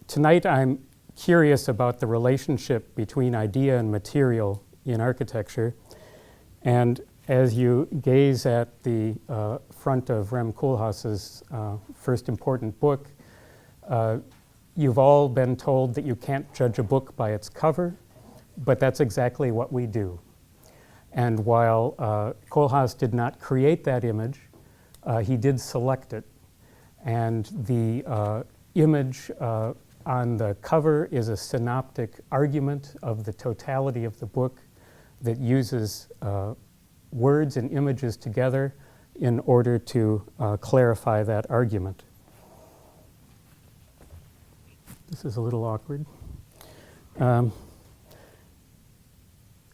Tonight I'm curious about the relationship between idea and material in architecture. And as you gaze at the front of Rem Koolhaas's first important book, you've all been told that you can't judge a book by its cover, but that's exactly what we do. And while Koolhaas did not create that image, he did select it. And the image on the cover is a synoptic argument of the totality of the book that uses words and images together in order to clarify that argument. This is a little awkward.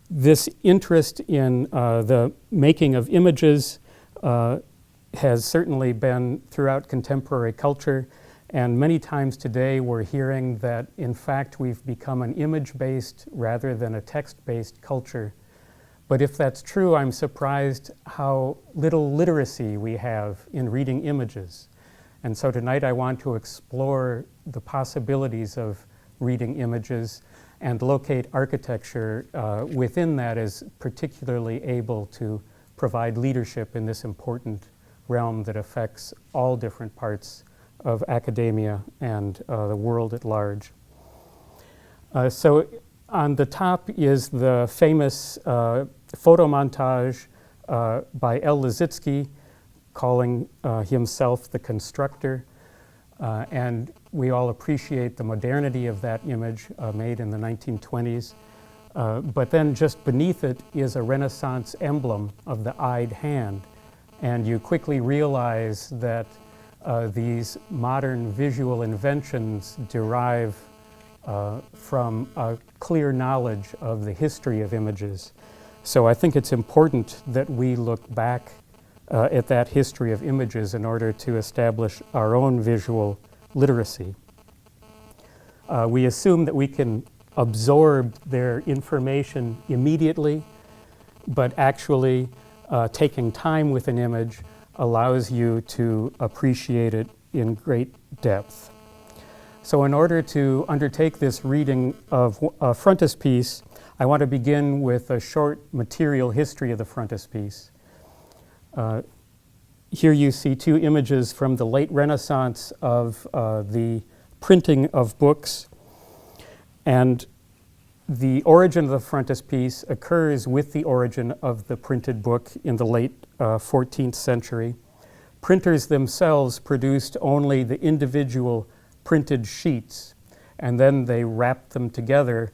This interest in the making of images has certainly been throughout contemporary culture, and many times today we're hearing that in fact we've become an image-based rather than a text-based culture. But if that's true, I'm surprised how little literacy we have in reading images. And so tonight I want to explore the possibilities of reading images and locate architecture within that as particularly able to provide leadership in this important realm that affects all different parts of academia and the world at large. So on the top is the famous photo montage by L. Lissitzky calling himself the constructor. And we all appreciate the modernity of that image made in the 1920s. But then just beneath it is a Renaissance emblem of the eyed hand. And you quickly realize that these modern visual inventions derive from a clear knowledge of the history of images. So I think it's important that we look back at that history of images in order to establish our own visual literacy. We assume that we can absorb their information immediately, but actually taking time with an image allows you to appreciate it in great depth. So in order to undertake this reading of Frontispiece, I want to begin with a short material history of the Frontispiece. Here you see two images from the late Renaissance of the printing of books. And the origin of the frontispiece occurs with the origin of the printed book in the late 14th century. Printers themselves produced only the individual printed sheets, and then they wrapped them together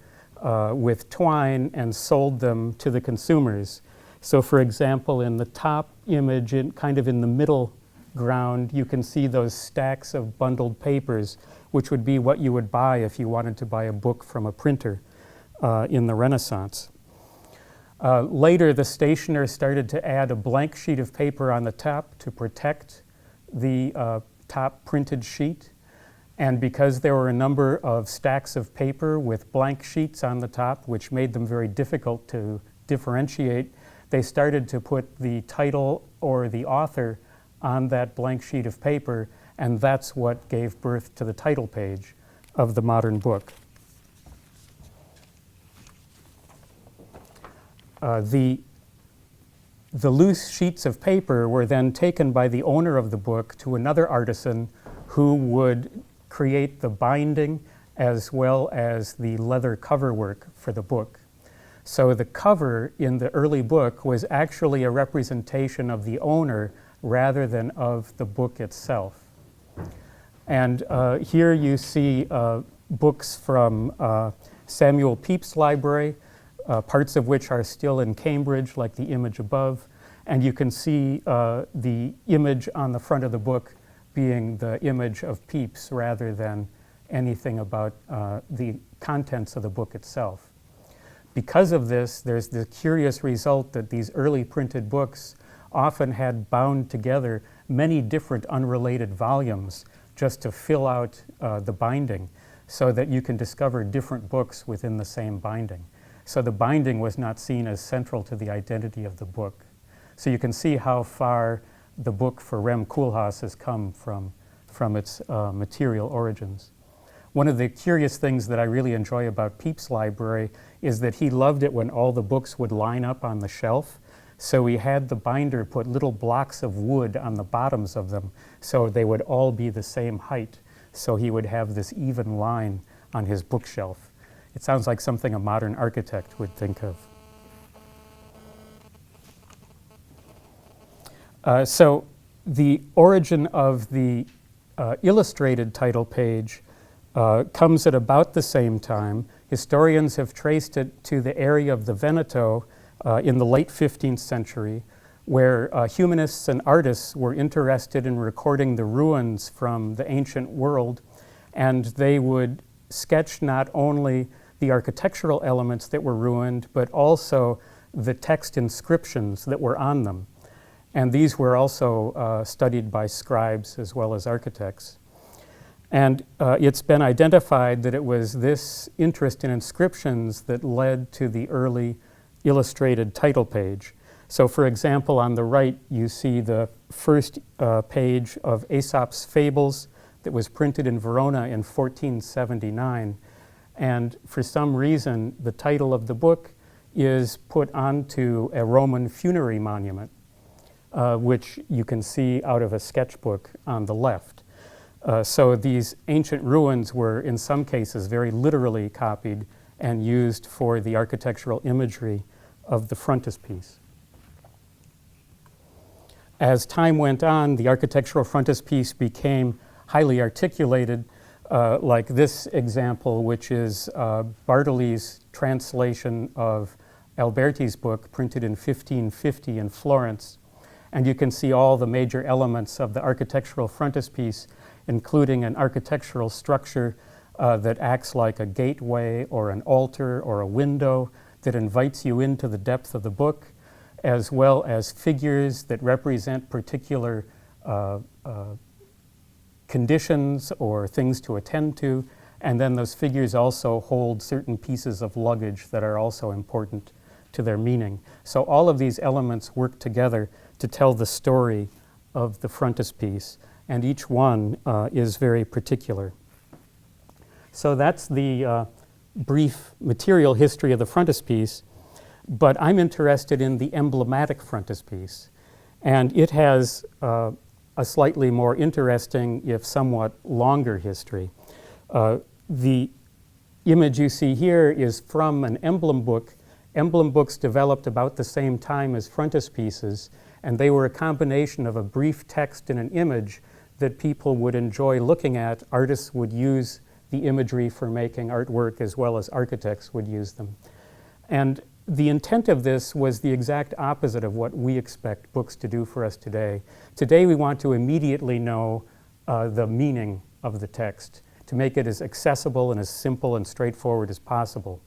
with twine and sold them to the consumers. So for example, in the top image, kind of in the middle ground, you can see those stacks of bundled papers, which would be what you would buy if you wanted to buy a book from a printer in the Renaissance. Later, the stationer started to add a blank sheet of paper on the top to protect the top printed sheet. And because there were a number of stacks of paper with blank sheets on the top, which made them very difficult to differentiate, they started to put the title or the author on that blank sheet of paper, and that's what gave birth to the title page of the modern book. The loose sheets of paper were then taken by the owner of the book to another artisan who would create the binding as well as the leather cover work for the book. So the cover in the early book was actually a representation of the owner rather than of the book itself. And here you see books from Samuel Pepys' library, parts of which are still in Cambridge, like the image above. And you can see the image on the front of the book being the image of Pepys rather than anything about the contents of the book itself. Because of this, there's the curious result that these early printed books often had bound together many different unrelated volumes just to fill out the binding so that you can discover different books within the same binding. So the binding was not seen as central to the identity of the book. So you can see how far the book for Rem Koolhaas has come from its material origins. One of the curious things that I really enjoy about Pepys' library is that he loved it when all the books would line up on the shelf. So he had the binder put little blocks of wood on the bottoms of them so they would all be the same height. So he would have this even line on his bookshelf. It sounds like something a modern architect would think of. So the origin of the illustrated title page comes at about the same time. Historians have traced it to the area of the Veneto in the late 15th century, where humanists and artists were interested in recording the ruins from the ancient world, and they would sketch not only the architectural elements that were ruined, but also the text inscriptions that were on them. And these were also studied by scribes as well as architects. And it's been identified that it was this interest in inscriptions that led to the early illustrated title page. So for example, on the right, you see the first page of Aesop's Fables that was printed in Verona in 1479. And for some reason, the title of the book is put onto a Roman funerary monument, which you can see out of a sketchbook on the left. So these ancient ruins were, in some cases, very literally copied and used for the architectural imagery of the frontispiece. As time went on, the architectural frontispiece became highly articulated, like this example, which is Bartoli's translation of Alberti's book, printed in 1550 in Florence. And you can see all the major elements of the architectural frontispiece, including an architectural structure that acts like a gateway or an altar or a window that invites you into the depth of the book, as well as figures that represent particular conditions or things to attend to. And then those figures also hold certain pieces of luggage that are also important to their meaning. So all of these elements work together to tell the story of the frontispiece, and each one is very particular. So that's the brief material history of the frontispiece, but I'm interested in the emblematic frontispiece, and it has a slightly more interesting, if somewhat longer history. The image you see here is from an emblem book. Emblem books developed about the same time as frontispieces, and they were a combination of a brief text and an image that people would enjoy looking at. Artists would use the imagery for making artwork as well as architects would use them. And the intent of this was the exact opposite of what we expect books to do for us today. Today we want to immediately know the meaning of the text, to make it as accessible and as simple and straightforward as possible.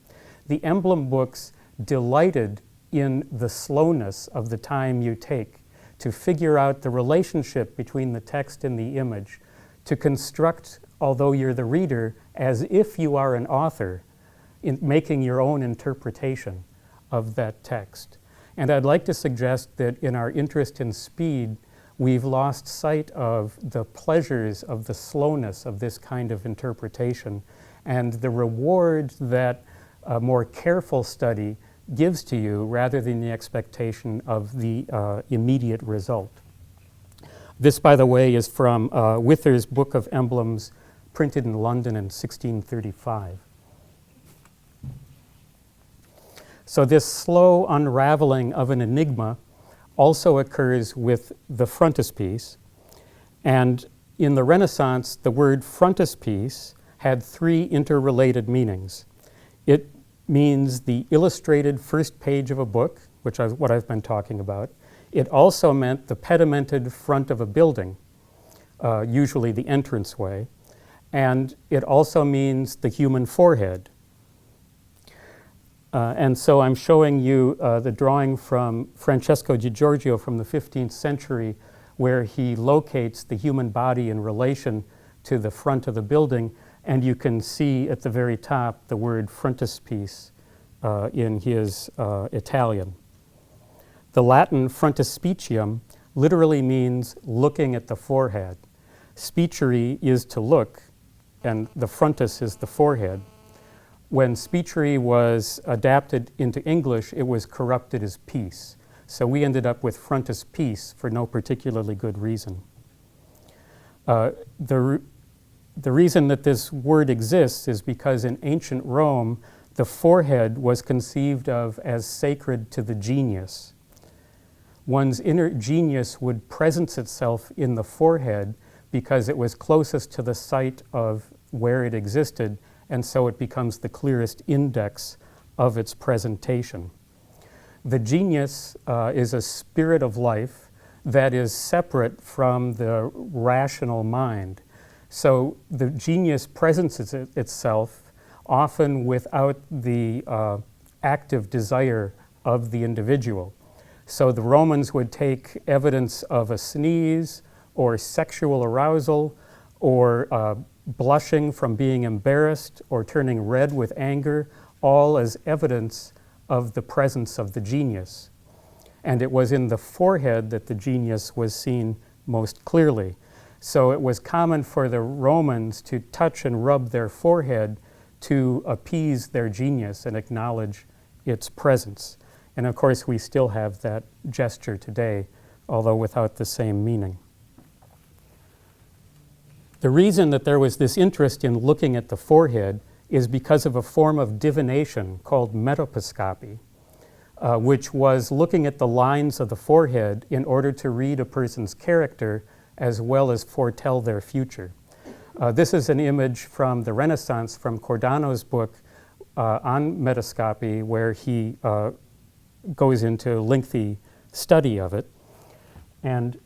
The emblem books delighted in the slowness of the time you take to figure out the relationship between the text and the image, to construct, although you're the reader, as if you are an author, in making your own interpretation of that text. And I'd like to suggest that in our interest in speed, we've lost sight of the pleasures of the slowness of this kind of interpretation and the reward that a more careful study gives to you rather than the expectation of the immediate result. This, by the way, is from Wither's Book of Emblems, printed in London in 1635. So this slow unraveling of an enigma also occurs with the frontispiece. And in the Renaissance, the word frontispiece had three interrelated meanings. It means the illustrated first page of a book, which is what I've been talking about. It also meant the pedimented front of a building, usually the entranceway. And it also means the human forehead. And so I'm showing you the drawing from Francesco di Giorgio from the 15th century, where he locates the human body in relation to the front of the building. And you can see at the very top the word frontispiece in his Italian. The Latin frontispicium literally means looking at the forehead. Spicere is to look, and the frontis is the forehead. When speechery was adapted into English, it was corrupted as piece. So we ended up with frontispiece for no particularly good reason. The reason that this word exists is because in ancient Rome, the forehead was conceived of as sacred to the genius. One's inner genius would presence itself in the forehead because it was closest to the site of where it existed, and so it becomes the clearest index of its presentation. The genius is a spirit of life that is separate from the rational mind. So the genius presents itself often without the active desire of the individual. So the Romans would take evidence of a sneeze or sexual arousal or blushing from being embarrassed or turning red with anger, all as evidence of the presence of the genius. And it was in the forehead that the genius was seen most clearly. So it was common for the Romans to touch and rub their forehead to appease their genius and acknowledge its presence. And of course, we still have that gesture today, although without the same meaning. The reason that there was this interest in looking at the forehead is because of a form of divination called metoposcopy, which was looking at the lines of the forehead in order to read a person's character as well as foretell their future. This is an image from the Renaissance, from Cordano's book on metoscopy, where he goes into lengthy study of it. And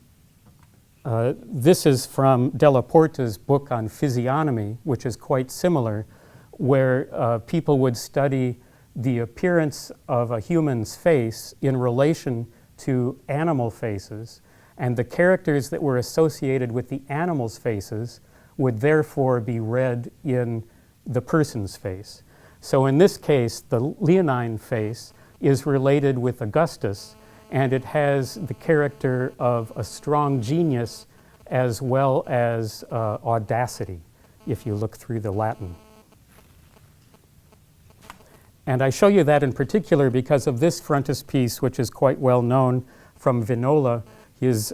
this is from Della Porta's book on physiognomy, which is quite similar, where people would study the appearance of a human's face in relation to animal faces, and the characters that were associated with the animal's faces would therefore be read in the person's face. So in this case, the leonine face is related with Augustus, and it has the character of a strong genius as well as audacity, if you look through the Latin. And I show you that in particular because of this frontispiece, which is quite well known from Vignola, his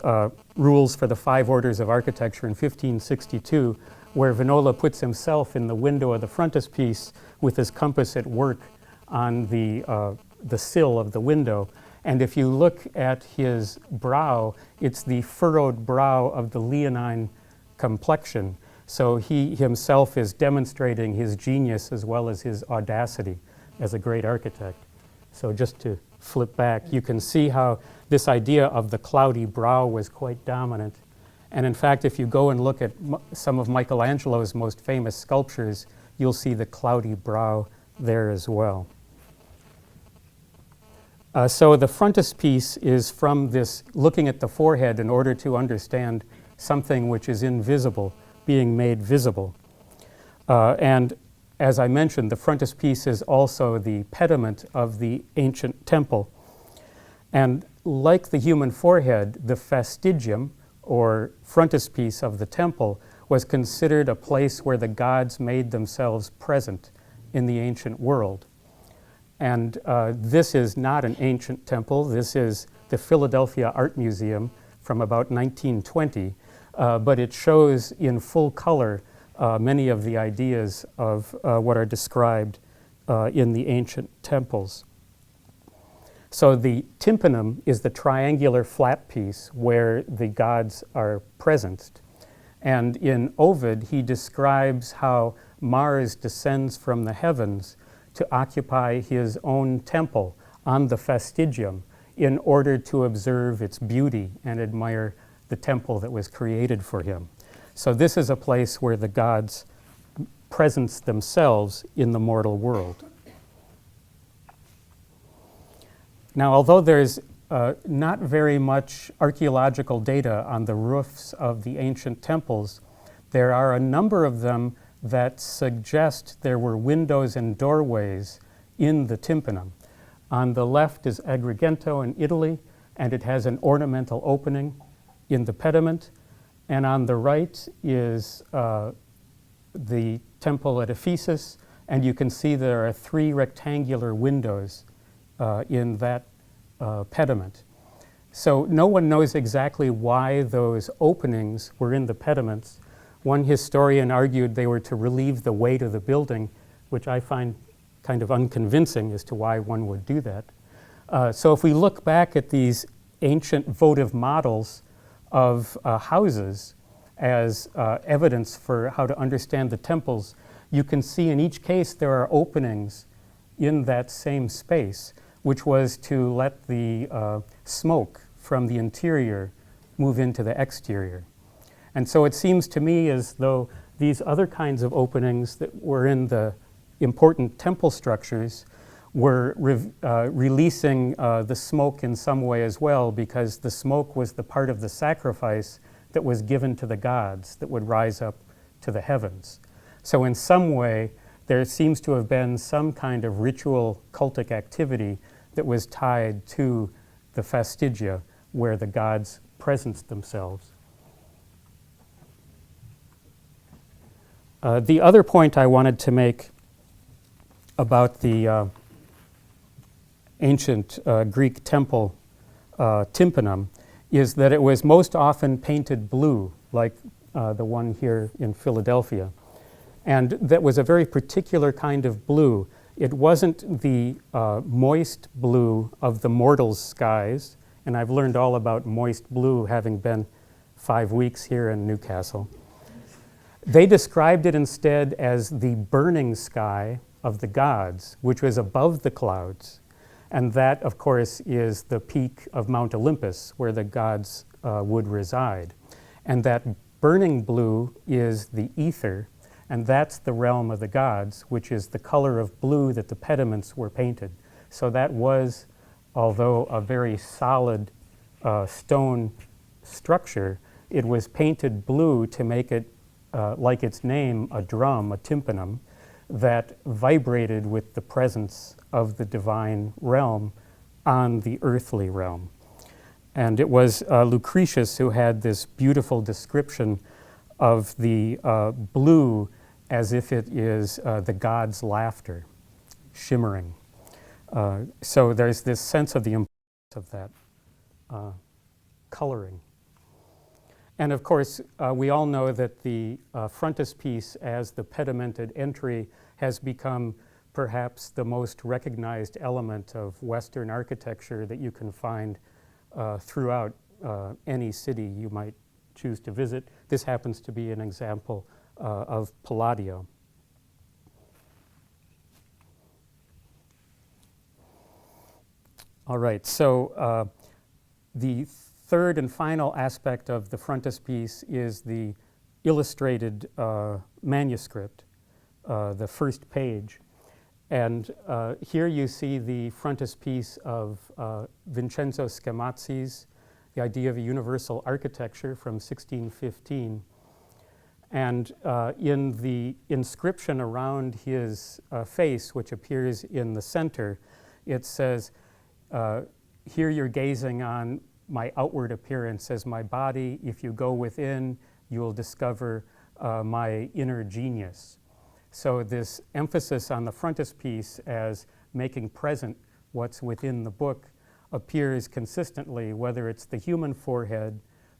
Rules for the Five Orders of Architecture in 1562, where Vignola puts himself in the window of the frontispiece with his compass at work on the sill of the window. And if you look at his brow, it's the furrowed brow of the leonine complexion. So he himself is demonstrating his genius as well as his audacity as a great architect. So just to flip back, you can see how this idea of the cloudy brow was quite dominant. And in fact, if you go and look at some of Michelangelo's most famous sculptures, you'll see the cloudy brow there as well. So the frontispiece is from this looking at the forehead in order to understand something which is invisible being made visible. And as I mentioned, the frontispiece is also the pediment of the ancient temple. And like the human forehead, the fastigium, or frontispiece of the temple, was considered a place where the gods made themselves present in the ancient world. And this is not an ancient temple. This is the Philadelphia Art Museum from about 1920, but it shows in full color many of the ideas of what are described in the ancient temples. So the tympanum is the triangular flat piece where the gods are present. And in Ovid, he describes how Mars descends from the heavens to occupy his own temple on the fastigium in order to observe its beauty and admire the temple that was created for him. So this is a place where the gods presence themselves in the mortal world. Now, although there's not very much archaeological data on the roofs of the ancient temples, there are a number of them that suggest there were windows and doorways in the tympanum. On the left is Agrigento in Italy, and it has an ornamental opening in the pediment. And on the right is the temple at Ephesus, and you can see there are 3 rectangular windows in that pediment. So no one knows exactly why those openings were in the pediments. One historian argued they were to relieve the weight of the building, which I find kind of unconvincing as to why one would do that. So if we look back at these ancient votive models of houses as evidence for how to understand the temples, you can see in each case there are openings in that same space, which was to let the smoke from the interior move into the exterior. And so it seems to me as though these other kinds of openings that were in the important temple structures were releasing the smoke in some way as well, because the smoke was the part of the sacrifice that was given to the gods that would rise up to the heavens. So in some way, there seems to have been some kind of ritual cultic activity that was tied to the fastigia where the gods presenced themselves. The other point I wanted to make about the ancient Greek temple tympanum is that it was most often painted blue, like the one here in Philadelphia. And that was a very particular kind of blue. It wasn't the moist blue of the mortals' skies, and I've learned all about moist blue having been 5 weeks here in Newcastle. They described it instead as the burning sky of the gods, which was above the clouds. And that, of course, is the peak of Mount Olympus, where the gods would reside. And that burning blue is the ether, and that's the realm of the gods, which is the color of blue that the pediments were painted. So that was, although a very solid stone structure, it was painted blue to make it, like its name, a drum, a tympanum, that vibrated with the presence of the divine realm on the earthly realm. And it was Lucretius who had this beautiful description of the blue as if it is the god's laughter, shimmering. So there's this sense of the importance of that coloring. And of course, we all know that the frontispiece as the pedimented entry has become perhaps the most recognized element of Western architecture that you can find throughout any city you might choose to visit. This happens to be an example of Palladio. All right, so the third and final aspect of the frontispiece is the illustrated manuscript, the first page. And here you see the frontispiece of Vincenzo Scamazzi's The Idea of a Universal Architecture from 1615. And in the inscription around his face, which appears in the center, it says, here you're gazing on my outward appearance as my body. If you go within, you will discover my inner genius. So this emphasis on the frontispiece as making present what's within the book appears consistently, whether it's the human forehead,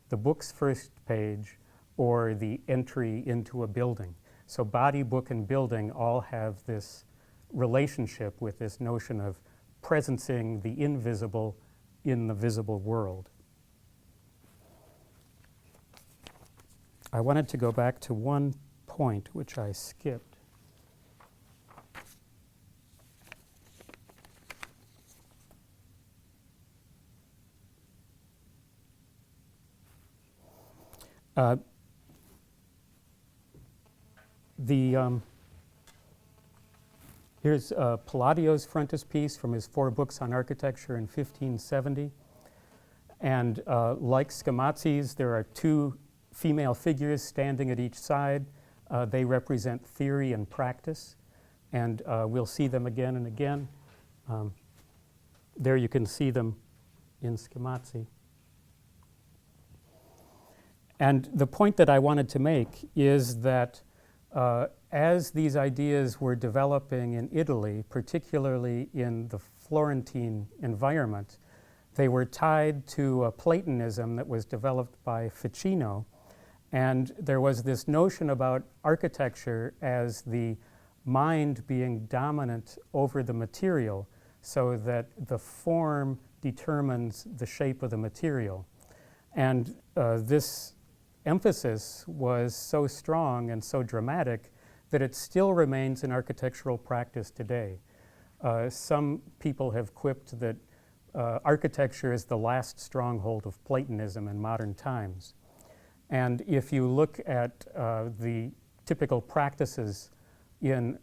the book's first page, or the entry into a building. So body, book, and building all have this relationship with this notion of presencing the invisible in the visible world. I wanted to go back to one point which I skipped. Here's Palladio's frontispiece from his 4 books on architecture in 1570. And like Scamazzi's, there are 2 female figures standing at each side. They represent theory and practice. And we'll see them again and again. There you can see them in Scamazzi. And the point that I wanted to make is that as these ideas were developing in Italy, particularly in the Florentine environment, they were tied to a Platonism that was developed by Ficino. And there was this notion about architecture as the mind being dominant over the material, so that the form determines the shape of the material. And this emphasis was so strong and so dramatic that it still remains in architectural practice today. Some people have quipped that architecture is the last stronghold of Platonism in modern times. And if you look at the typical practices in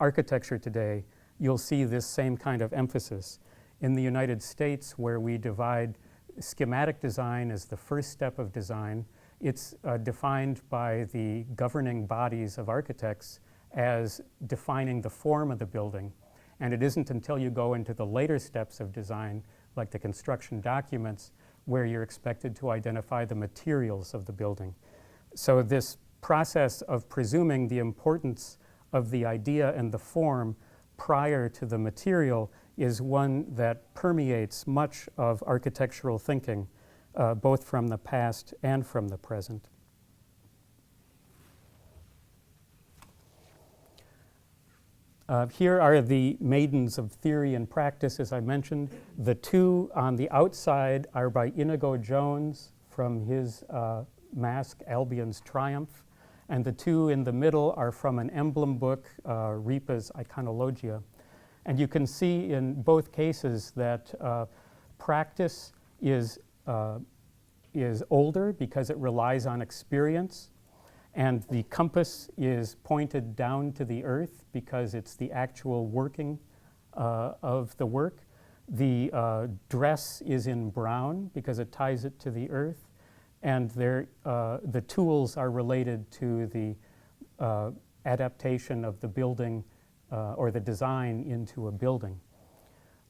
architecture today, you'll see this same kind of emphasis. In the United States, where we divide schematic design as the first step of design, it's defined by the governing bodies of architects as defining the form of the building. And it isn't until you go into the later steps of design, like the construction documents, where you're expected to identify the materials of the building. So this process of presuming the importance of the idea and the form prior to the material is one that permeates much of architectural thinking, both from the past and from the present. Here are the maidens of theory and practice, as I mentioned. The two on the outside are by Inigo Jones from his mask, Albion's Triumph. And the two in the middle are from an emblem book, Ripa's Iconologia. And you can see in both cases that practice is older because it relies on experience, and the compass is pointed down to the earth because it's the actual working of the work. The dress is in brown because it ties it to the earth, and the tools are related to the adaptation of the building or the design into a building.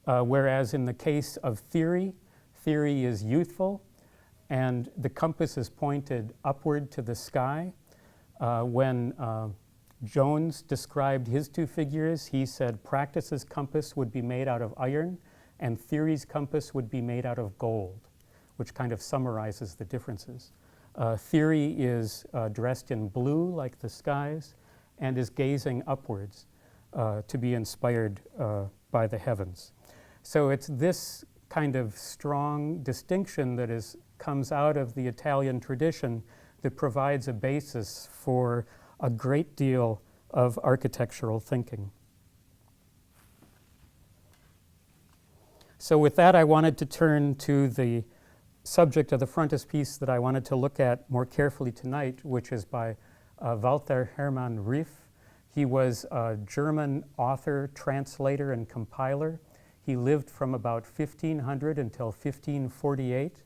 Whereas in the case of theory, theory is youthful, and the compass is pointed upward to the sky. When Jones described his two figures, he said practice's compass would be made out of iron, and theory's compass would be made out of gold, which kind of summarizes the differences. Theory is dressed in blue like the skies and is gazing upwards to be inspired by the heavens. So it's this kind of strong distinction that comes out of the Italian tradition that provides a basis for a great deal of architectural thinking. So with that, I wanted to turn to the subject of the frontispiece that I wanted to look at more carefully tonight, which is by Walther Hermann Ryff. He was a German author, translator, and compiler. He lived from about 1500 until 1548,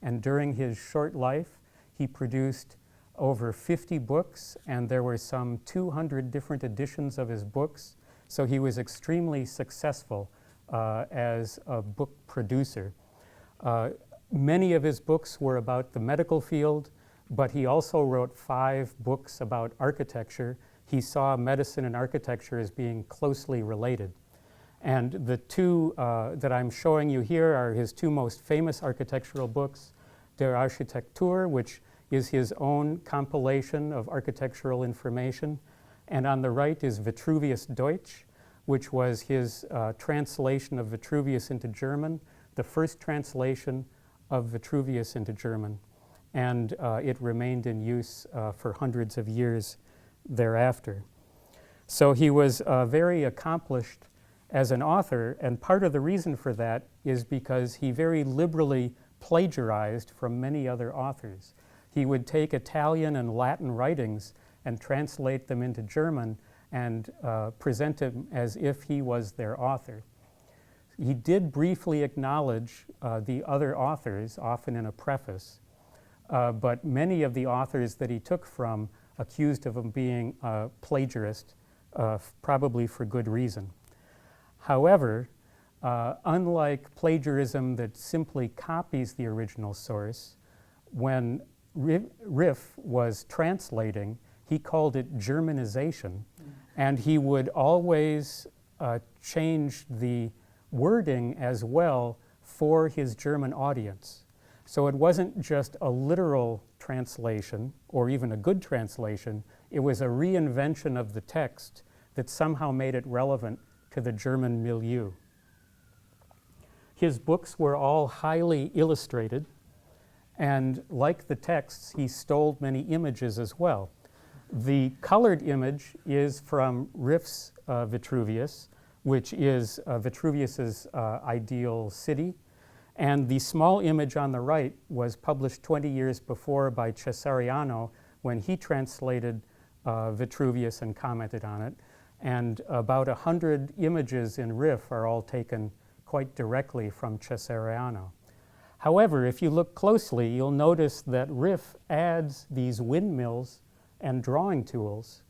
and during his short life, he produced over 50 books, and there were some 200 different editions of his books. So he was extremely successful as a book producer. Many of his books were about the medical field, but he also wrote 5 books about architecture. He saw medicine and architecture as being closely related. And the two that I'm showing you here are his two most famous architectural books, Der Architektur, which is his own compilation of architectural information. And on the right is Vitruvius Deutsch, which was his translation of Vitruvius into German, the first translation of Vitruvius into German. And it remained in use for hundreds of years thereafter. So he was very accomplished as an author, and part of the reason for that is because he very liberally plagiarized from many other authors. He would take Italian and Latin writings and translate them into German and present them as if he was their author. He did briefly acknowledge the other authors, often in a preface, but many of the authors that he took from accused of him being a plagiarist, probably for good reason. However, unlike plagiarism that simply copies the original source, when Ryff was translating, he called it Germanization, and he would always change the wording as well for his German audience. So it wasn't just a literal translation or even a good translation, it was a reinvention of the text that somehow made it relevant to the German milieu. His books were all highly illustrated, and like the texts, he stole many images as well. The colored image is from Ryff's Vitruvius, which is Vitruvius's ideal city. And the small image on the right was published 20 years before by Cesariano when he translated Vitruvius and commented on it. And about 100 images in Ryff are all taken quite directly from Cesariano. However, if you look closely, you'll notice that Ryff adds these windmills and drawing tools.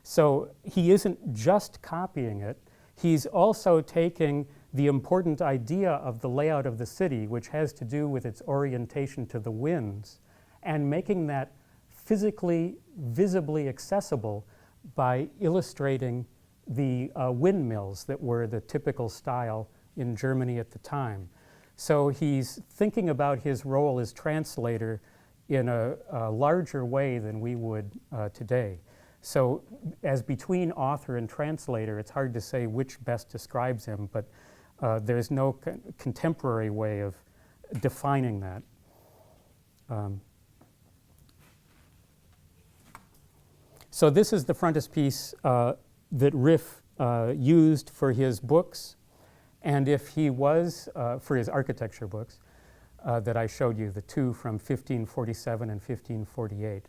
So he isn't just copying it, he's also taking the important idea of the layout of the city, which has to do with its orientation to the winds, and making that physically, visibly accessible by illustrating the windmills that were the typical style in Germany at the time. So he's thinking about his role as translator in a larger way than we would today. So as between author and translator, it's hard to say which best describes him, but there's no contemporary way of defining that. So this is the frontispiece that Ryff used for his books, and if he was, for his architecture books, that I showed you, the two from 1547 and 1548.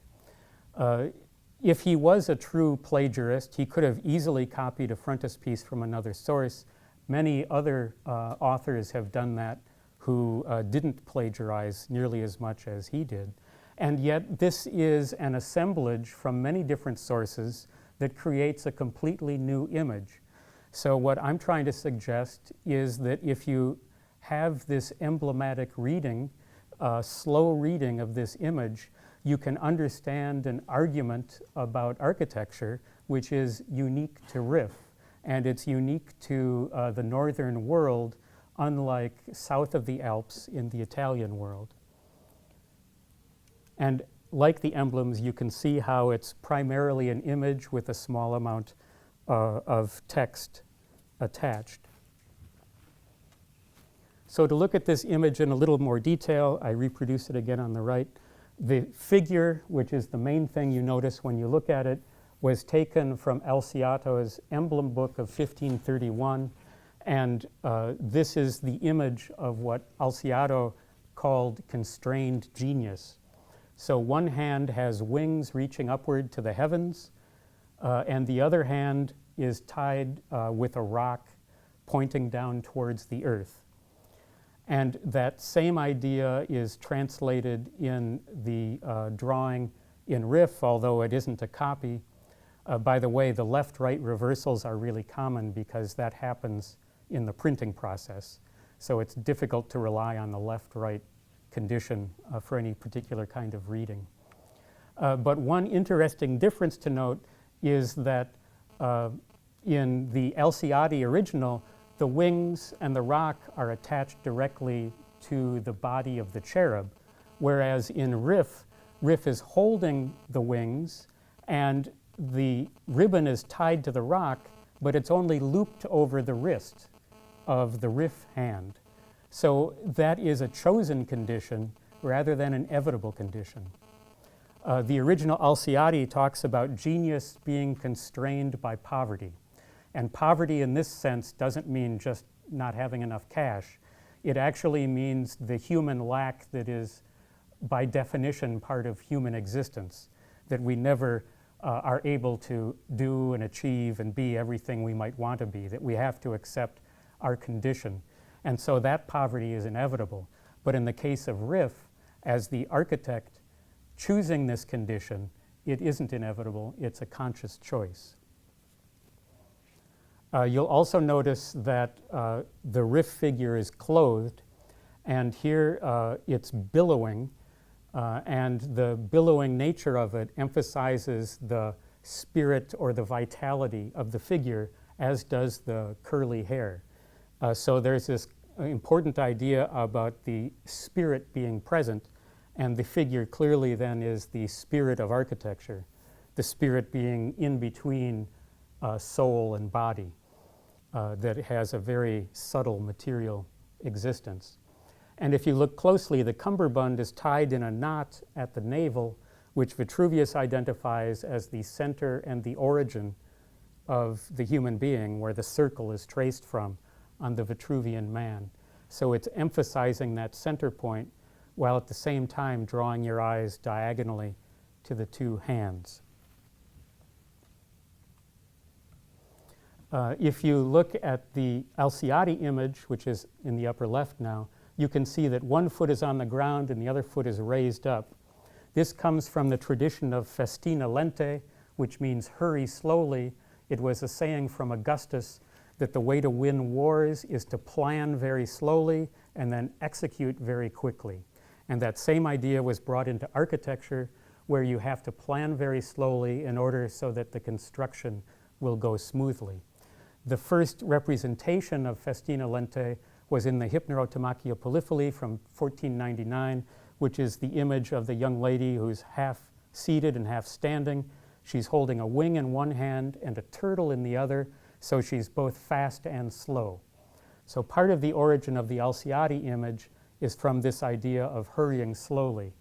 If he was a true plagiarist, he could have easily copied a frontispiece from another source. Many other authors have done that who didn't plagiarize nearly as much as he did. And yet this is an assemblage from many different sources that creates a completely new image. So what I'm trying to suggest is that if you have this emblematic reading, slow reading of this image, you can understand an argument about architecture which is unique to Ryff. And it's unique to the northern world, unlike south of the Alps in the Italian world. And like the emblems, you can see how it's primarily an image with a small amount of text attached. So to look at this image in a little more detail, I reproduce it again on the right. The figure, which is the main thing you notice when you look at it, was taken from Alciato's emblem book of 1531, and this is the image of what Alciato called constrained genius. So one hand has wings reaching upward to the heavens, and the other hand is tied with a rock pointing down towards the earth. And that same idea is translated in the drawing in Ryff, although it isn't a copy. By the way, the left-right reversals are really common because that happens in the printing process. So it's difficult to rely on the left-right condition for any particular kind of reading. But one interesting difference to note is that in the Alciati original, the wings and the rock are attached directly to the body of the cherub, whereas in Ryff, Ryff is holding the wings and the ribbon is tied to the rock, but it's only looped over the wrist of the Ryff hand. So that is a chosen condition rather than an inevitable condition. The original Alciati talks about genius being constrained by poverty. And poverty in this sense doesn't mean just not having enough cash. It actually means the human lack that is, by definition, part of human existence, that we never are able to do and achieve and be everything we might want to be, that we have to accept our condition. And so that poverty is inevitable. But in the case of Ryff, as the architect choosing this condition, it isn't inevitable, it's a conscious choice. You'll also notice that the Ryff figure is clothed, and here it's billowing. And the billowing nature of it emphasizes the spirit or the vitality of the figure, as does the curly hair. So there's this important idea about the spirit being present, and the figure clearly then is the spirit of architecture, the spirit being in between soul and body, that has a very subtle material existence. And if you look closely, the cummerbund is tied in a knot at the navel, which Vitruvius identifies as the center and the origin of the human being, where the circle is traced from on the Vitruvian man. So it's emphasizing that center point, while at the same time drawing your eyes diagonally to the two hands. If you look at the Alciati image, which is in the upper left now, you can see that one foot is on the ground and the other foot is raised up. This comes from the tradition of festina lente, which means hurry slowly. It was a saying from Augustus that the way to win wars is to plan very slowly and then execute very quickly. And that same idea was brought into architecture, where you have to plan very slowly in order so that the construction will go smoothly. The first representation of festina lente was in the Hypnerotomachia Polyphili from 1499, which is the image of the young lady who's half seated and half standing. She's holding a wing in one hand and a turtle in the other, so she's both fast and slow. So part of the origin of the Alciati image is from this idea of hurrying slowly.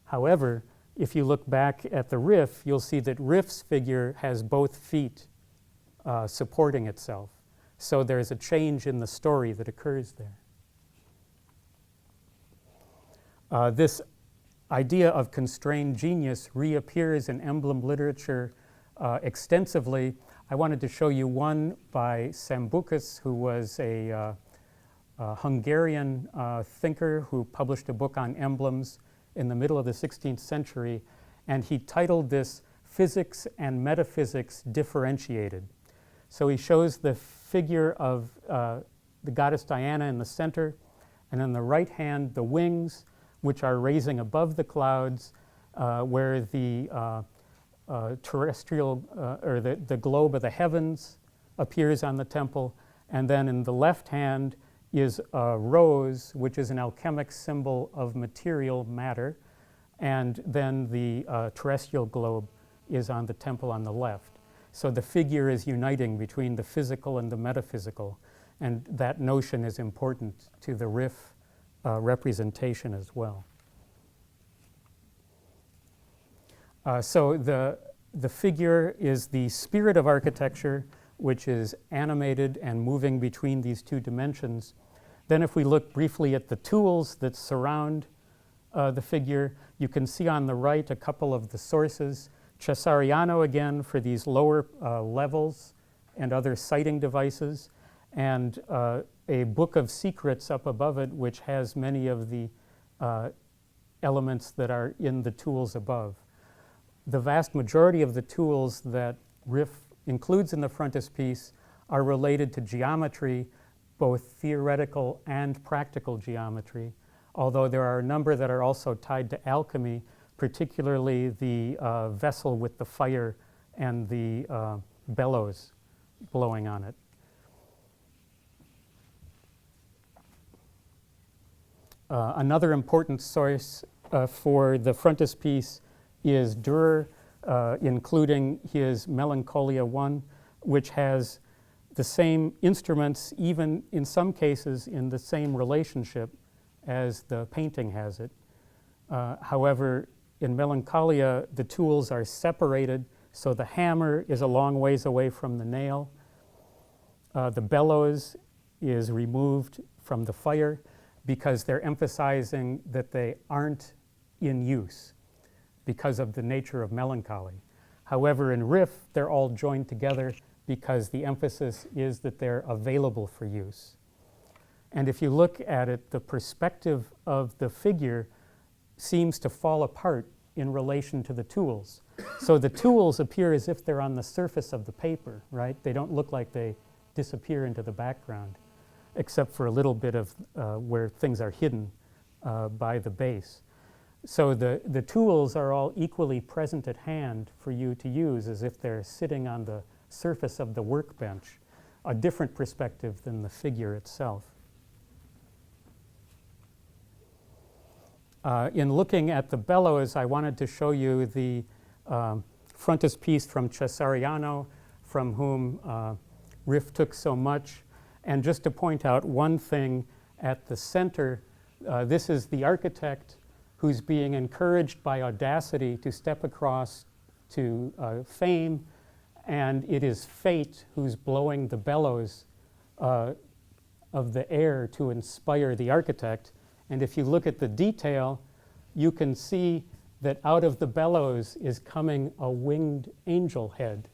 However, if you look back at the Ryff, you'll see that Ryff's figure has both feet supporting itself. So there's a change in the story that occurs there. This idea of constrained genius reappears in emblem literature extensively. I wanted to show you one by Sambucus, who was a Hungarian thinker who published a book on emblems in the middle of the 16th century, and he titled this Physics and Metaphysics Differentiated. So he shows the figure of the goddess Diana in the center, and on the right hand, the wings, which are raising above the clouds, where the terrestrial, or the globe of the heavens appears on the temple. And then in the left hand is a rose, which is an alchemic symbol of material matter. And then the terrestrial globe is on the temple on the left. So the figure is uniting between the physical and the metaphysical. And that notion is important to the Ryff representation as well. So the figure is the spirit of architecture, which is animated and moving between these two dimensions. Then if we look briefly at the tools that surround the figure, you can see on the right a couple of the sources. Cesariano again for these lower levels and other sighting devices, and a book of secrets up above it, which has many of the elements that are in the tools above. The vast majority of the tools that Ryff includes in the frontispiece are related to geometry, both theoretical and practical geometry, although there are a number that are also tied to alchemy, particularly the vessel with the fire and the bellows blowing on it. Another important source for the frontispiece is Dürer, including his Melancholia I, which has the same instruments, even in some cases in the same relationship as the painting has it. However, in Melancholia, the tools are separated, so the hammer is a long ways away from the nail. The bellows is removed from the fire because they're emphasizing that they aren't in use because of the nature of melancholy. However, in Ryff, they're all joined together because the emphasis is that they're available for use. And if you look at it, the perspective of the figure seems to fall apart in relation to the tools. So the tools appear as if they're on the surface of the paper, right? They don't look like they disappear into the background, except for a little bit of where things are hidden by the base. So the tools are all equally present at hand for you to use as if they're sitting on the surface of the workbench, a different perspective than the figure itself. In looking at the bellows, I wanted to show you the frontispiece from Cesariano, from whom Ryff took so much. And just to point out one thing at the center, this is the architect who's being encouraged by audacity to step across to fame, and it is fate who's blowing the bellows of the air to inspire the architect. And if you look at the detail, you can see that out of the bellows is coming a winged angel head.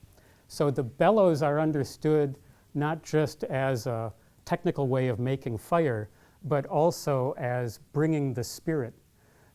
So the bellows are understood not just as a technical way of making fire, but also as bringing the spirit.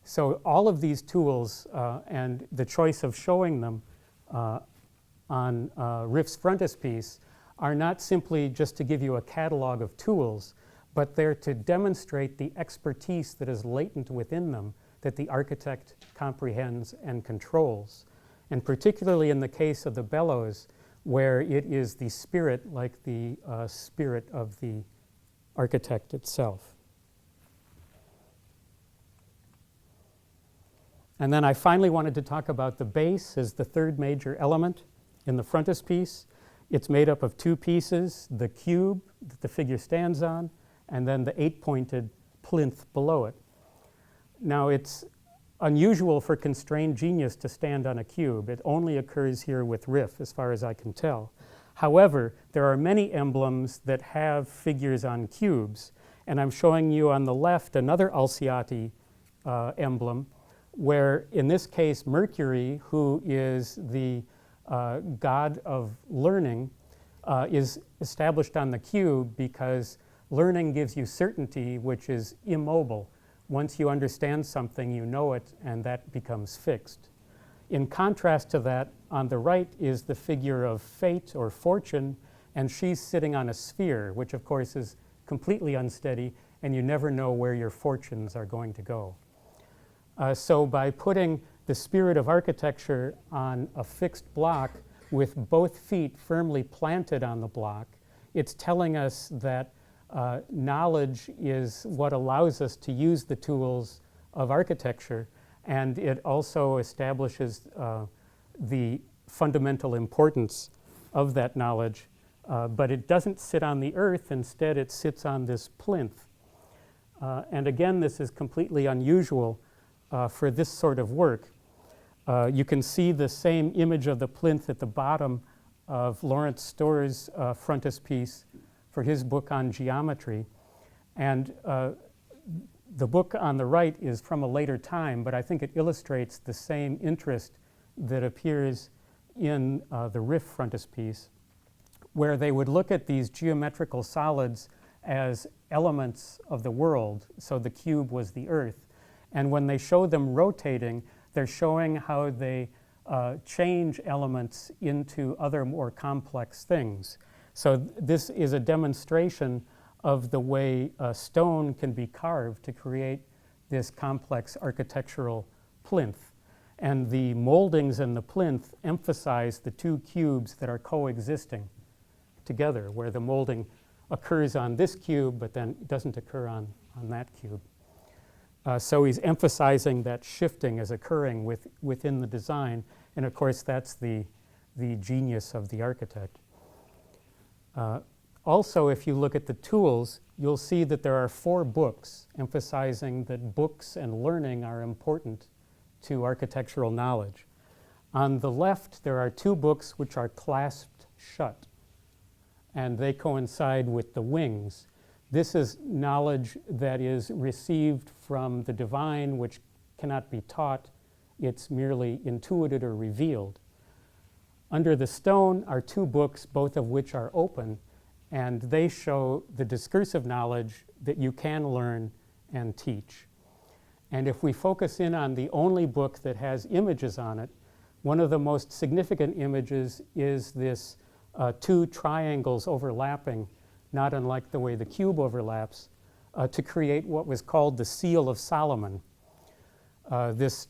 So all of these tools and the choice of showing them on Ryff's frontispiece are not simply just to give you a catalog of tools, but they're to demonstrate the expertise that is latent within them that the architect comprehends and controls. And particularly in the case of the bellows, where it is the spirit, like the spirit of the architect itself. And then I finally wanted to talk about the base as the third major element in the frontispiece. It's made up of two pieces, the cube that the figure stands on, and then the 8-pointed plinth below it. Now, it's unusual for constrained genius to stand on a cube. It only occurs here with Ryff, as far as I can tell. However, there are many emblems that have figures on cubes, and I'm showing you on the left another Alciati emblem, where in this case Mercury, who is the god of learning, is established on the cube because learning gives you certainty, which is immobile. Once you understand something, you know it, and that becomes fixed. In contrast to that, on the right is the figure of fate or fortune, and she's sitting on a sphere, which of course is completely unsteady, and you never know where your fortunes are going to go. So by putting the spirit of architecture on a fixed block with both feet firmly planted on the block, it's telling us that knowledge is what allows us to use the tools of architecture, and it also establishes the fundamental importance of that knowledge. But it doesn't sit on the earth, instead it sits on this plinth. And again, this is completely unusual for this sort of work. You can see the same image of the plinth at the bottom of Lawrence Storr's frontispiece for his book on geometry. And the book on the right is from a later time, but I think it illustrates the same interest that appears in the Ryff frontispiece, where they would look at these geometrical solids as elements of the world. So the cube was the earth. And when they show them rotating, they're showing how they change elements into other more complex things. So this is a demonstration of the way stone can be carved to create this complex architectural plinth. And the moldings in the plinth emphasize the two cubes that are coexisting together, where the molding occurs on this cube, but then it doesn't occur on that cube. So he's emphasizing that shifting is occurring within the design, and of course that's the genius of the architect. Also, if you look at the tools, you'll see that there are 4 books, emphasizing that books and learning are important to architectural knowledge. On the left, there are 2 books which are clasped shut, and they coincide with the wings. This is knowledge that is received from the divine, which cannot be taught. It's merely intuited or revealed. Under the stone are 2 books, both of which are open, and they show the discursive knowledge that you can learn and teach. And if we focus in on the only book that has images on it, one of the most significant images is this 2 triangles overlapping, not unlike the way the cube overlaps, to create what was called the Seal of Solomon. This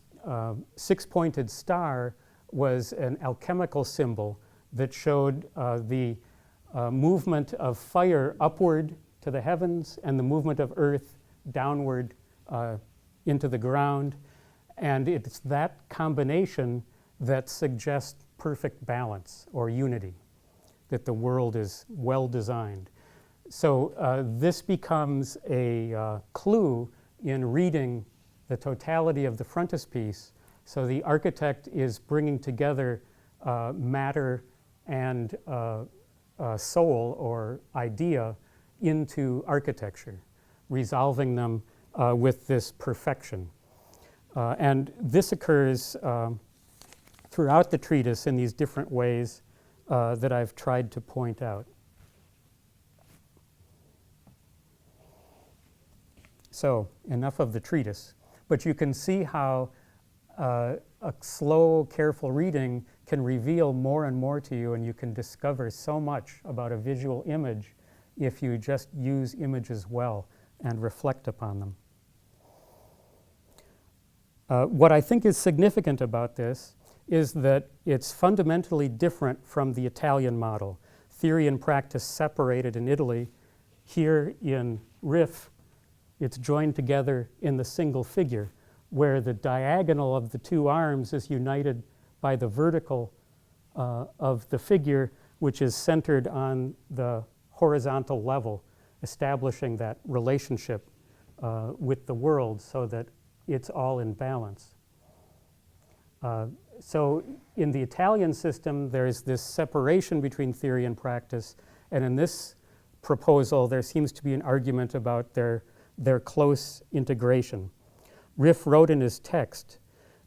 six-pointed star was an alchemical symbol that showed the movement of fire upward to the heavens and the movement of earth downward into the ground. And it's that combination that suggests perfect balance or unity, that the world is well designed. So this becomes a clue in reading the totality of the frontispiece. So the architect is bringing together matter and soul or idea into architecture, resolving them with this perfection. And this occurs throughout the treatise in these different ways that I've tried to point out. So, enough of the treatise. But you can see how a slow, careful reading can reveal more and more to you, and you can discover so much about a visual image if you just use images well and reflect upon them. What I think is significant about this is that it's fundamentally different from the Italian model. Theory and practice separated in Italy. Here in Ryff, it's joined together in the single figure, where the diagonal of the two arms is united by the vertical of the figure, which is centered on the horizontal level, establishing that relationship with the world so that it's all in balance. So in the Italian system, there's this separation between theory and practice, and in this proposal, there seems to be an argument about their close integration. Ryff wrote in his text,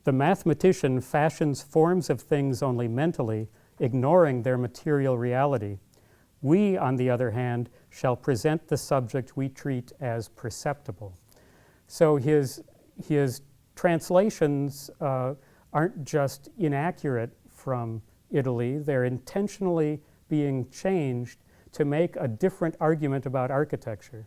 "The mathematician fashions forms of things only mentally, ignoring their material reality. We, on the other hand, shall present the subject we treat as perceptible." So his translations aren't just inaccurate from Italy, they're intentionally being changed to make a different argument about architecture.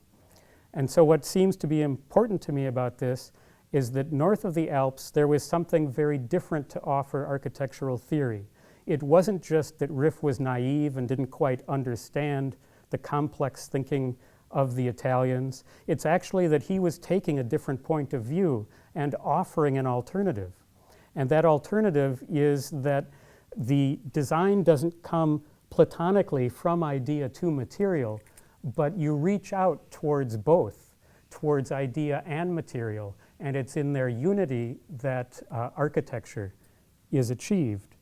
And so what seems to be important to me about this is that north of the Alps, there was something very different to offer architectural theory. It wasn't just that Ryff was naive and didn't quite understand the complex thinking of the Italians. It's actually that he was taking a different point of view and offering an alternative. And that alternative is that the design doesn't come platonically from idea to material, but you reach out towards both, towards idea and material, and it's in their unity that architecture is achieved.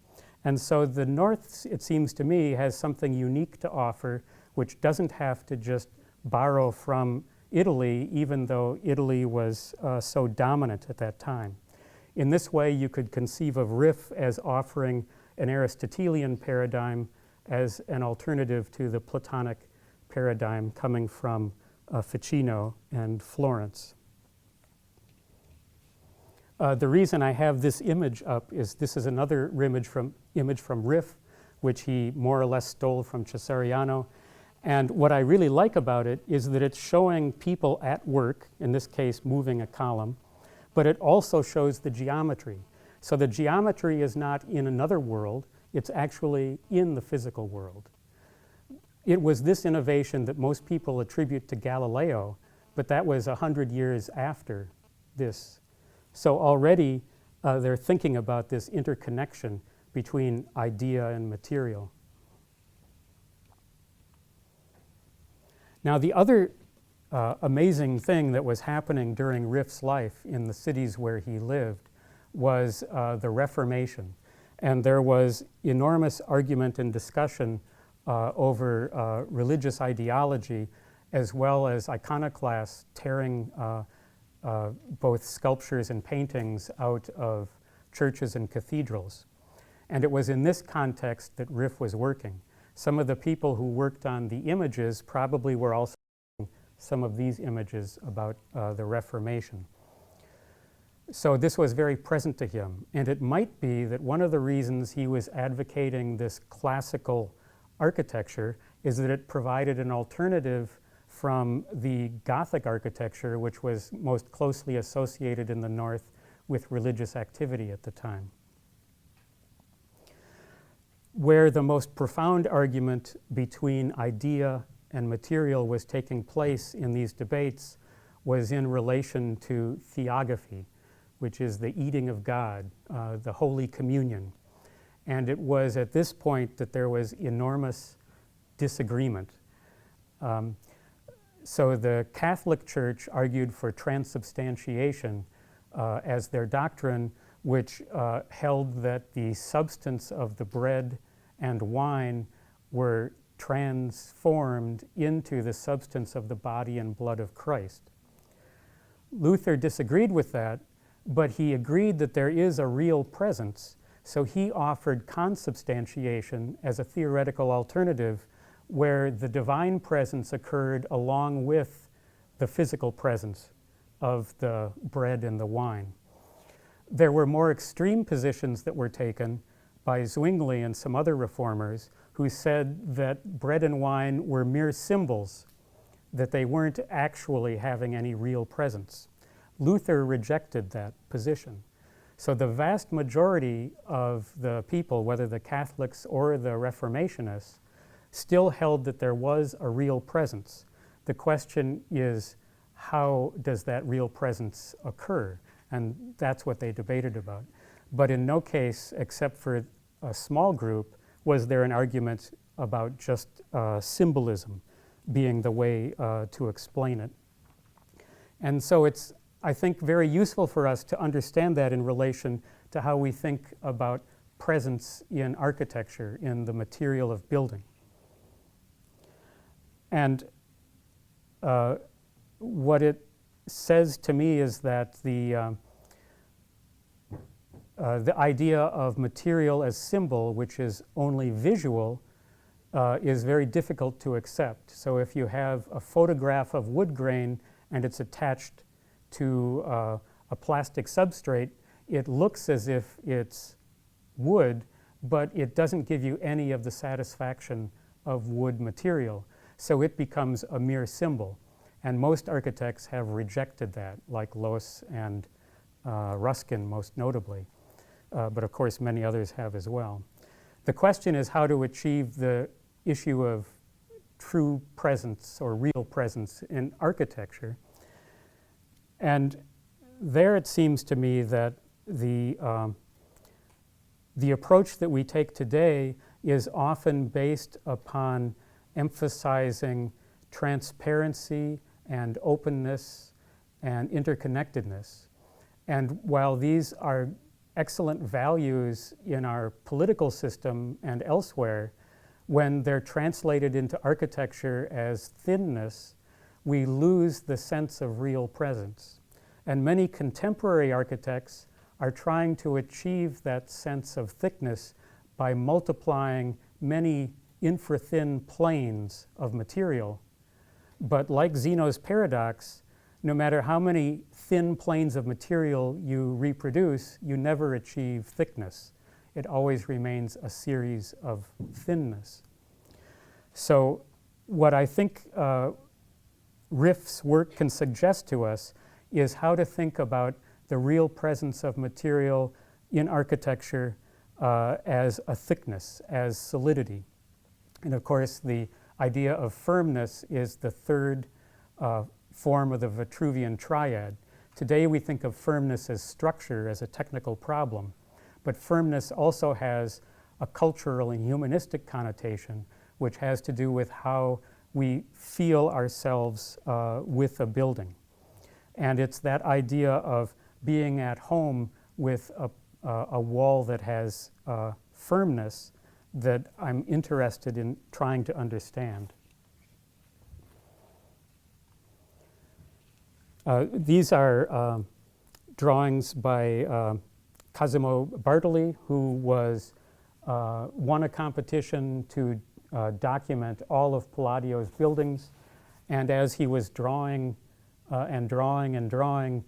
And so the North, it seems to me, has something unique to offer, which doesn't have to just borrow from Italy, even though Italy was so dominant at that time. In this way, you could conceive of Ryff as offering an Aristotelian paradigm as an alternative to the Platonic paradigm coming from Ficino and Florence. The reason I have this image up is this is another image from Ryff, which he more or less stole from Cesariano. And what I really like about it is that it's showing people at work, in this case moving a column, but it also shows the geometry. So the geometry is not in another world, it's actually in the physical world. It was this innovation that most people attribute to Galileo, but that was 100 years after this. So already they're thinking about this interconnection between idea and material. Now the other amazing thing that was happening during Ryff's life in the cities where he lived was the Reformation. And there was enormous argument and discussion over religious ideology, as well as iconoclasts tearing both sculptures and paintings out of churches and cathedrals. And it was in this context that Ryff was working. Some of the people who worked on the images probably were also some of these images about the Reformation. So this was very present to him, and it might be that one of the reasons he was advocating this classical architecture is that it provided an alternative from the Gothic architecture, which was most closely associated in the North with religious activity at the time. Where the most profound argument between idea and material was taking place in these debates was in relation to theogaphy, which is the eating of God, the Holy Communion. And it was at this point that there was enormous disagreement. So the Catholic Church argued for transubstantiation as their doctrine, which held that the substance of the bread and wine were transformed into the substance of the body and blood of Christ. Luther disagreed with that, but he agreed that there is a real presence, so he offered consubstantiation as a theoretical alternative where the divine presence occurred along with the physical presence of the bread and the wine. There were more extreme positions that were taken by Zwingli and some other reformers who said that bread and wine were mere symbols, that they weren't actually having any real presence. Luther rejected that position. So the vast majority of the people, whether the Catholics or the Reformationists, still held that there was a real presence. The question is, how does that real presence occur? And that's what they debated about. But in no case, except for a small group, was there an argument about just symbolism being the way to explain it. And so it's, I think, very useful for us to understand that in relation to how we think about presence in architecture, in the material of building. And what it says to me is that the idea of material as symbol, which is only visual, is very difficult to accept. So if you have a photograph of wood grain and it's attached to a plastic substrate, it looks as if it's wood, but it doesn't give you any of the satisfaction of wood material. So it becomes a mere symbol. And most architects have rejected that, like Loos and Ruskin most notably. But of course many others have as well. The question is how to achieve the issue of true presence or real presence in architecture. And there it seems to me that the approach that we take today is often based upon emphasizing transparency and openness and interconnectedness. And while these are excellent values in our political system and elsewhere, when they're translated into architecture as thinness, we lose the sense of real presence. And many contemporary architects are trying to achieve that sense of thickness by multiplying many infrathin planes of material. But like Zeno's paradox, no matter how many thin planes of material you reproduce, you never achieve thickness. It always remains a series of thinness. So what I think Ryff's work can suggest to us is how to think about the real presence of material in architecture as a thickness, as solidity. And of course, the idea of firmness is the third form of the Vitruvian triad. Today we think of firmness as structure, as a technical problem, but firmness also has a cultural and humanistic connotation, which has to do with how we feel ourselves with a building. And it's that idea of being at home with a wall that has firmness that I'm interested in trying to understand. These are drawings by Cosimo Bartoli, who won a competition to document all of Palladio's buildings. And as he was drawing and drawing and drawing,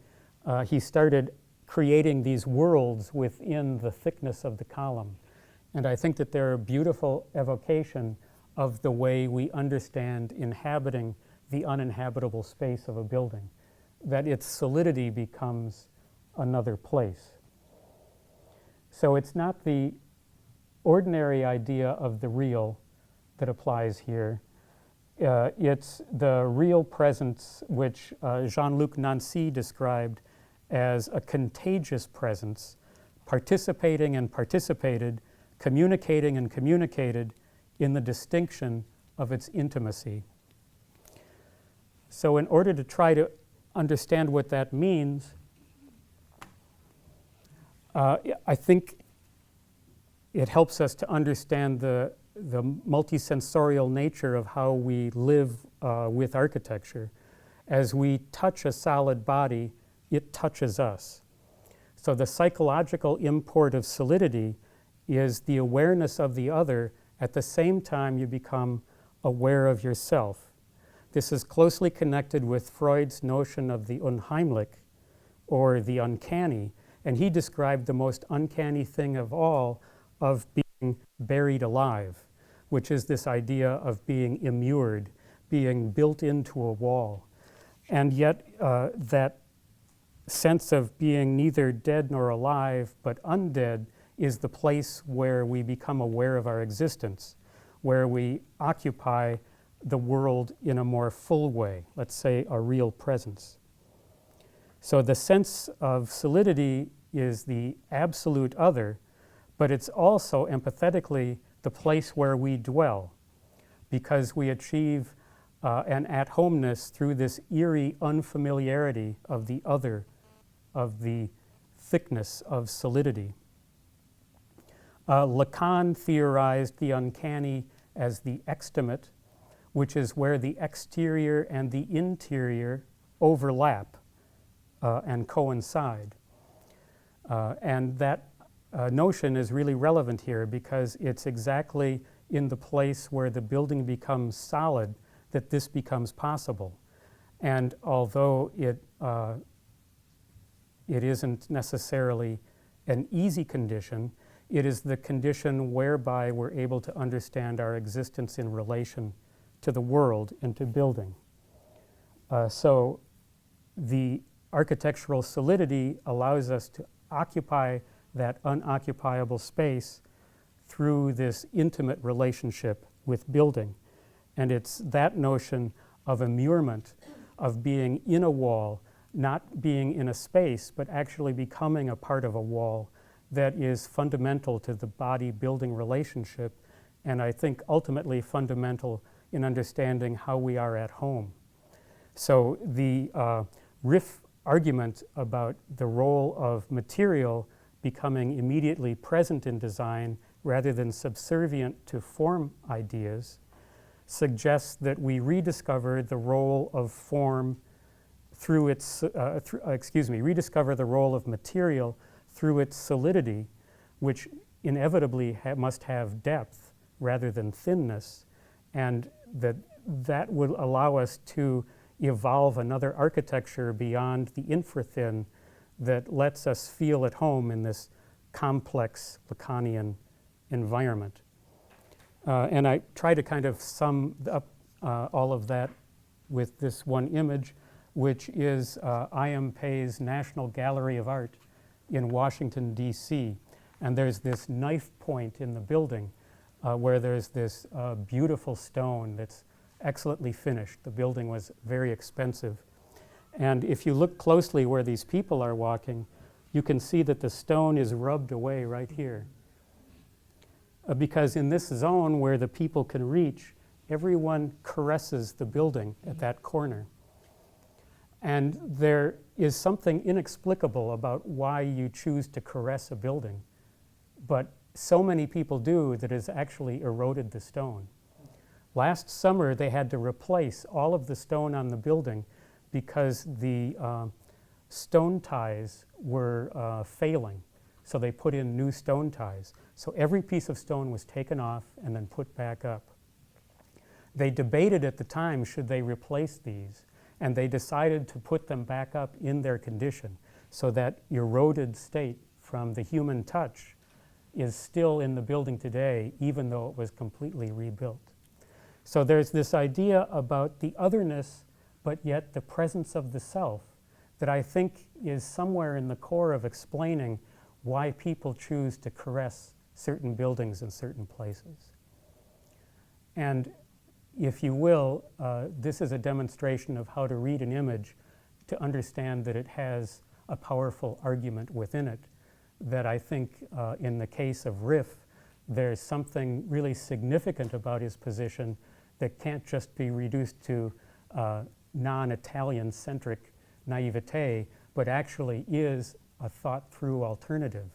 he started creating these worlds within the thickness of the column. And I think that they're a beautiful evocation of the way we understand inhabiting the uninhabitable space of a building, that its solidity becomes another place. So it's not the ordinary idea of the real that applies here. It's the real presence which Jean-Luc Nancy described as a contagious presence, participating and participated, communicating and communicated in the distinction of its intimacy. So in order to try to understand what that means, I think it helps us to understand the multisensorial nature of how we live with architecture. As we touch a solid body, it touches us. So the psychological import of solidity is the awareness of the other at the same time you become aware of yourself. This is closely connected with Freud's notion of the unheimlich, or the uncanny, and he described the most uncanny thing of all of being buried alive, which is this idea of being immured, being built into a wall. And yet that sense of being neither dead nor alive, but undead, is the place where we become aware of our existence, where we occupy the world in a more full way, let's say a real presence. So the sense of solidity is the absolute other, but it's also empathetically the place where we dwell, because we achieve an at-homeness through this eerie unfamiliarity of the other, of the thickness of solidity. Lacan theorized the uncanny as the extimate, which is where the exterior and the interior overlap and coincide. And that notion is really relevant here because it's exactly in the place where the building becomes solid that this becomes possible. And although it isn't necessarily an easy condition, it is the condition whereby we're able to understand our existence in relation to the world and to building. So the architectural solidity allows us to occupy that unoccupiable space through this intimate relationship with building. And it's that notion of immurement, of being in a wall, not being in a space, but actually becoming a part of a wall, that is fundamental to the body-building relationship, and I think ultimately fundamental in understanding how we are at home. So the Ryff argument about the role of material becoming immediately present in design rather than subservient to form ideas suggests that we rediscover the role of form through its, rediscover the role of material through its solidity, which inevitably must have depth rather than thinness, and that would allow us to evolve another architecture beyond the infrathin that lets us feel at home in this complex Lacanian environment. And I try to kind of sum up all of that with this one image, which is I.M. Pei's National Gallery of Art in Washington, D.C. And there's this knife point in the building where there's this beautiful stone that's excellently finished. The building was very expensive. And if you look closely where these people are walking, you can see that the stone is rubbed away right here. Because in this zone where the people can reach, everyone caresses the building at that corner. And there is something inexplicable about why you choose to caress a building, but so many people do that it's actually eroded the stone. Last summer, they had to replace all of the stone on the building because the stone ties were failing. So they put in new stone ties. So every piece of stone was taken off and then put back up. They debated at the time, should they replace these? And they decided to put them back up in their condition so that eroded state from the human touch is still in the building today, even though it was completely rebuilt. So there's this idea about the otherness, but yet the presence of the self that I think is somewhere in the core of explaining why people choose to caress certain buildings in certain places. And if you will, this is a demonstration of how to read an image to understand that it has a powerful argument within it, that I think in the case of Ryff, there's something really significant about his position that can't just be reduced to non-Italian-centric naivete, but actually is a thought-through alternative,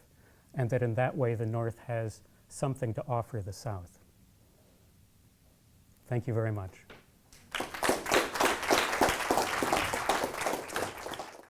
and that in that way the North has something to offer the South. Thank you very much.